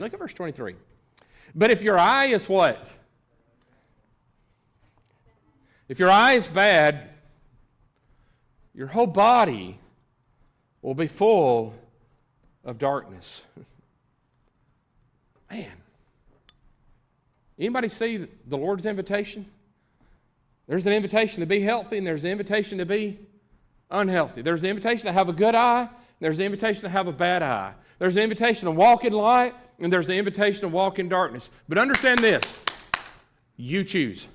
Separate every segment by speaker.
Speaker 1: Look at verse 23. But if your eye is what? If your eye is bad, your whole body will be full of darkness. Man. Anybody see the Lord's invitation? There's an invitation to be healthy, and there's an invitation to be unhealthy. There's an invitation to have a good eye, and there's an invitation to have a bad eye. There's an invitation to walk in light, and there's an invitation to walk in darkness. But understand this, you choose.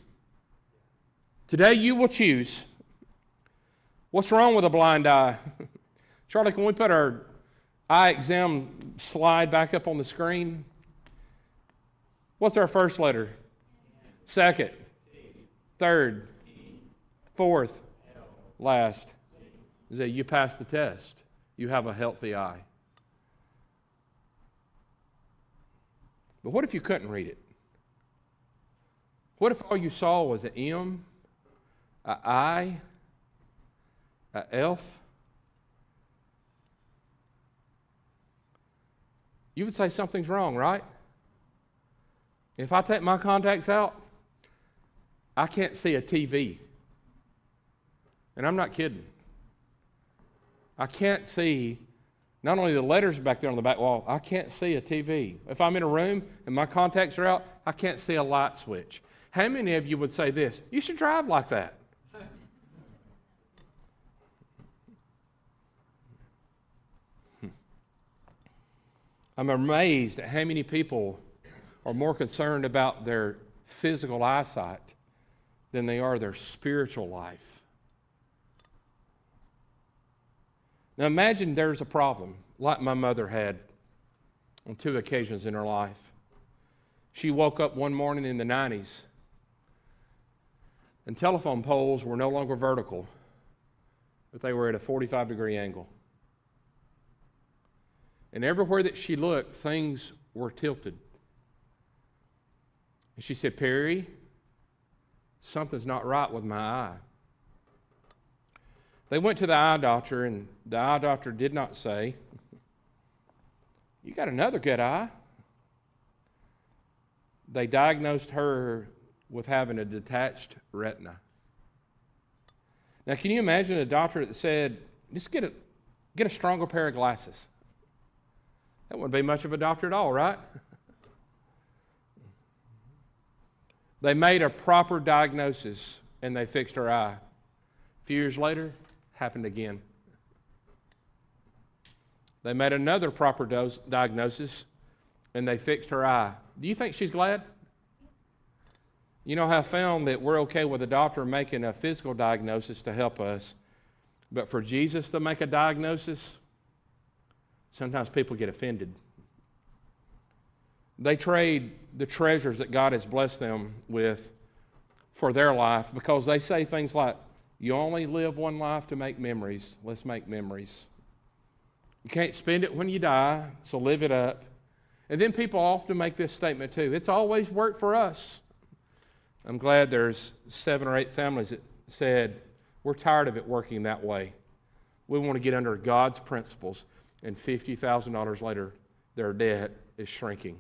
Speaker 1: Today you will choose. What's wrong with a blind eye? Charlie, can we put our eye exam slide back up on the screen? What's our first letter? Second. Third. Fourth. Last. Is that you pass the test. You have a healthy eye. But what if you couldn't read it? What if all you saw was an M, an I, an F? You would say something's wrong, right? If I take my contacts out, I can't see a TV. And I'm not kidding. I can't see not only the letters back there on the back wall, I can't see a TV. If I'm in a room and my contacts are out, I can't see a light switch. How many of you would say this? You should drive like that. I'm amazed at how many people are more concerned about their physical eyesight than they are their spiritual life. Now imagine there's a problem, like my mother had on 2 occasions in her life. She woke up one morning in the 90s, and telephone poles were no longer vertical, but they were at a 45-degree angle. And everywhere that she looked, things were tilted. And she said, Perry, something's not right with my eye. They went to the eye doctor, and the eye doctor did not say, you got another good eye. They diagnosed her with having a detached retina. Now, can you imagine a doctor that said, just get a stronger pair of glasses? That wouldn't be much of a doctor at all, right? They made a proper diagnosis, and they fixed her eye. A few years later, happened again. They made another proper diagnosis, and they fixed her eye. Do you think she's glad? You know, I found that we're okay with a doctor making a physical diagnosis to help us, but for Jesus to make a diagnosis, sometimes people get offended. They trade the treasures that God has blessed them with for their life because they say things like, you only live one life to make memories. Let's make memories. You can't spend it when you die, so live it up. And then people often make this statement too. It's always worked for us. I'm glad there's 7 or 8 families that said, we're tired of it working that way. We want to get under God's principles. And $50,000 later, their debt is shrinking.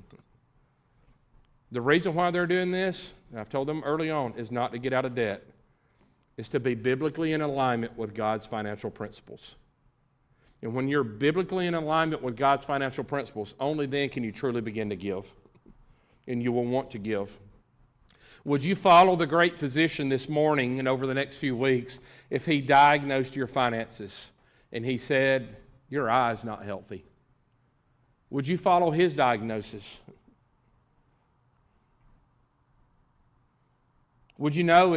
Speaker 1: The reason why they're doing this, and I've told them early on, is not to get out of debt. It's to be biblically in alignment with God's financial principles. And when you're biblically in alignment with God's financial principles, only then can you truly begin to give. And you will want to give. Would you follow the great physician this morning and over the next few weeks if he diagnosed your finances and he said, your eye is not healthy? Would you follow his diagnosis? Would you know if